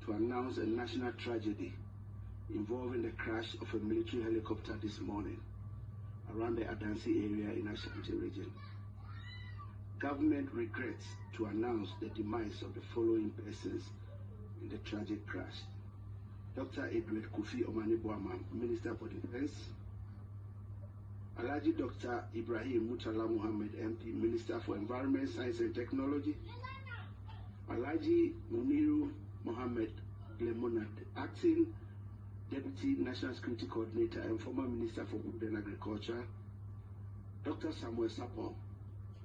to announce a national tragedy involving the crash of a military helicopter this morning around the Adansi area in Ashanti region. Government regrets to announce the demise of the following persons in the tragic crash: Dr. Edward Kofi Omani-Boamah, Minister for Defense; Alhaji Dr. Ibrahim Murtala Mohammed, MP, Minister for Environment, Science and Technology; Alhaji Muniru Mohammed Lemonad, Acting Deputy National Security Coordinator and former Minister for Food and Agriculture; Dr. Samuel Sapon,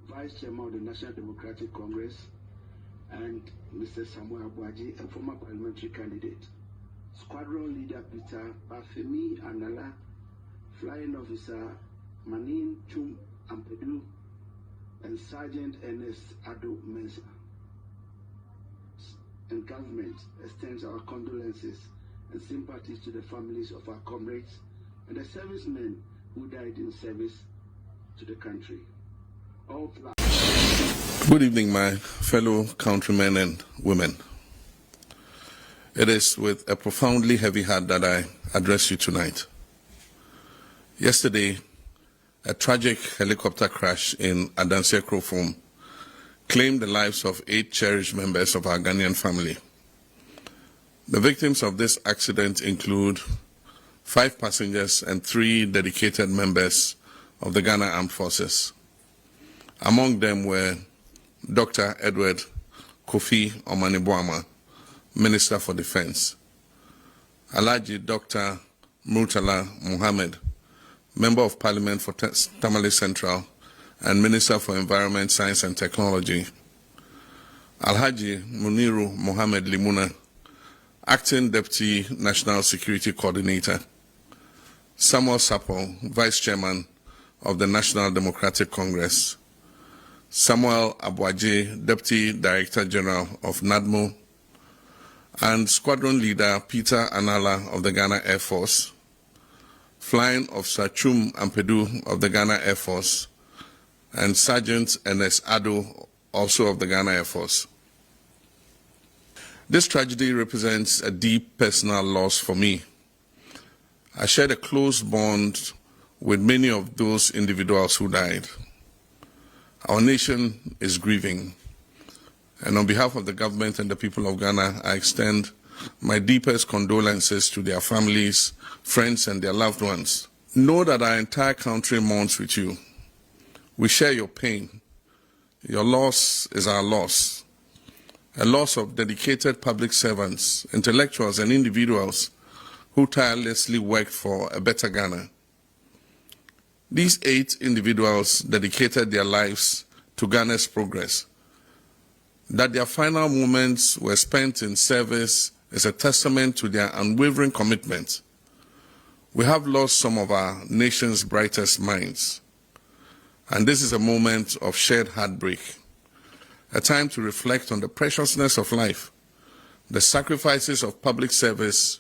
Vice Chairman of the National Democratic Congress; and Mr. Samuel Abuaji, a former parliamentary candidate; Squadron Leader Peter Bafemi Anala, Flying Officer Manin Chum Ampedu, and Sergeant Ernest Ado Mensah. And government extends our condolences and sympathies to the families of our comrades and the servicemen who died in service to the country. Good evening, my fellow countrymen and women. It is with a profoundly heavy heart that I address you tonight. Yesterday, a tragic helicopter crash in Adansi Krofom claimed the lives of 8 cherished members of our Ghanaian family. The victims of this accident include 5 passengers and 3 dedicated members of the Ghana Armed Forces. Among them were Dr. Edward Kofi Omani-Boamah, Minister for Defense; Alhaji Dr. Murtala Mohammed, Member of Parliament for Tamale Central and Minister for Environment, Science and Technology; Alhaji Muniru Mohammed Limuna, Acting Deputy National Security Coordinator; Samuel Sapon, Vice Chairman of the National Democratic Congress; Samuel Abuaji, Deputy Director General of NADMO; and Squadron Leader Peter Anala of the Ghana Air Force, Flying Officer Chum Ampedu of the Ghana Air Force, and Sergeant Ernest Ado, also of the Ghana Air Force. This tragedy represents a deep personal loss for me. I shared a close bond with many of those individuals who died. Our nation is grieving, and on behalf of the government and the people of Ghana, I extend my deepest condolences to their families, friends, and their loved ones. Know that our entire country mourns with you. We share your pain. Your loss is our loss. A loss of dedicated public servants, intellectuals, and individuals who tirelessly worked for a better Ghana. These 8 individuals dedicated their lives to Ghana's progress. That their final moments were spent in service is a testament to their unwavering commitment. We have lost some of our nation's brightest minds, and this is a moment of shared heartbreak, a time to reflect on the preciousness of life, the sacrifices of public service,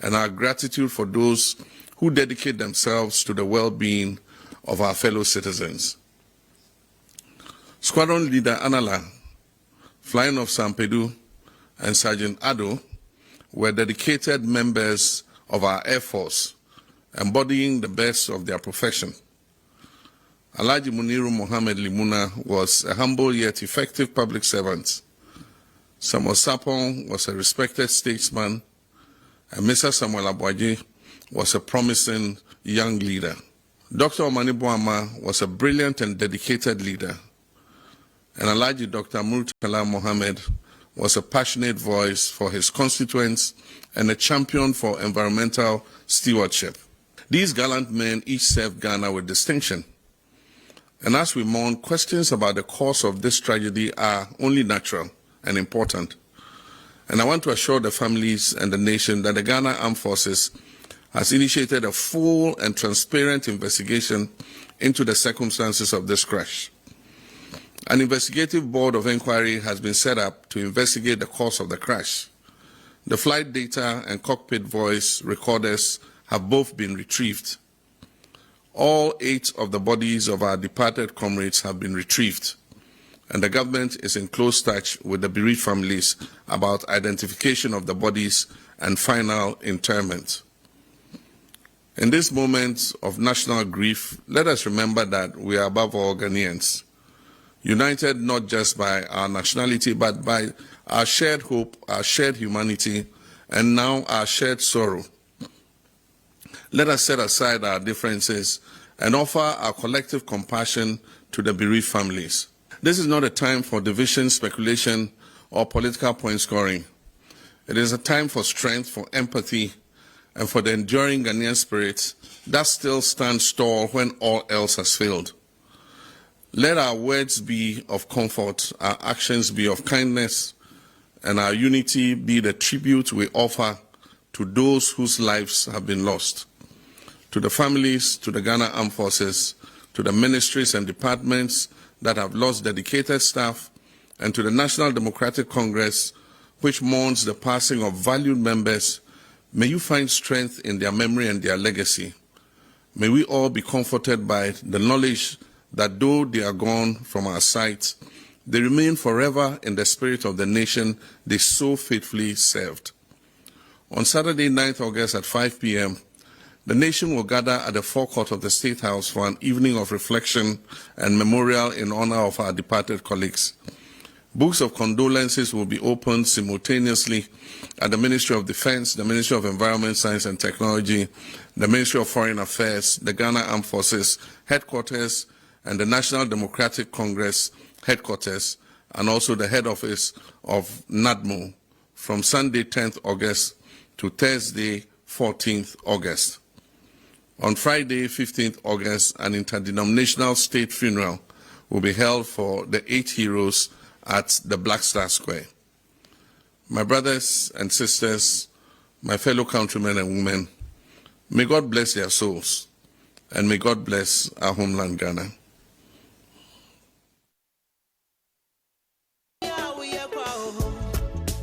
and our gratitude for those who dedicate themselves to the well-being of our fellow citizens. Squadron Leader Anala, Flying Officer Ampedu, and Sergeant Ado were dedicated members of our Air Force, embodying the best of their profession. Alhaji Muniru Mohammed Limuna was a humble yet effective public servant. Samuel Sapon was a respected statesman, and Mr. Samuel Abuaji was a promising young leader. Dr. Omani-Boamah was a brilliant and dedicated leader, and Alhaji Dr. Murtala Mohammed was a passionate voice for his constituents and a champion for environmental stewardship. These gallant men each served Ghana with distinction. And as we mourn, questions about the cause of this tragedy are only natural and important. And I want to assure the families and the nation that the Ghana Armed Forces has initiated a full and transparent investigation into the circumstances of this crash. An investigative board of inquiry has been set up to investigate the cause of the crash. The flight data and cockpit voice recorders have both been retrieved. All 8 of the bodies of our departed comrades have been retrieved. and the government is in close touch with the bereaved families about identification of the bodies and final interment. In this moment of national grief, let us remember that we are above all Ghanaians, united not just by our nationality, but by our shared hope, our shared humanity, and now our shared sorrow. Let us set aside our differences and offer our collective compassion to the bereaved families. This is not a time for division, speculation, or political point scoring. It is a time for strength, for empathy, and for the enduring Ghanaian spirit that still stands tall when all else has failed. Let our words be of comfort, our actions be of kindness, and our unity be the tribute we offer to those whose lives have been lost. To the families, to the Ghana Armed Forces, to the ministries and departments that have lost dedicated staff, and to the National Democratic Congress, which mourns the passing of valued members, may you find strength in their memory and their legacy. May we all be comforted by the knowledge that though they are gone from our sight, they remain forever in the spirit of the nation they so faithfully served. On Saturday, 9th August at 5 p.m., the nation will gather at the forecourt of the State House for an evening of reflection and memorial in honor of our departed colleagues. Books of condolences will be opened simultaneously at the Ministry of Defense, the Ministry of Environment, Science and Technology, the Ministry of Foreign Affairs, the Ghana Armed Forces headquarters, and the National Democratic Congress headquarters, and also the head office of NADMO from Sunday, 10th August to Thursday, 14th August. On Friday, 15th August, an interdenominational state funeral will be held for the 8 heroes at the Black Star Square. My brothers and sisters, my fellow countrymen and women, may God bless their souls, and may God bless our homeland, Ghana. What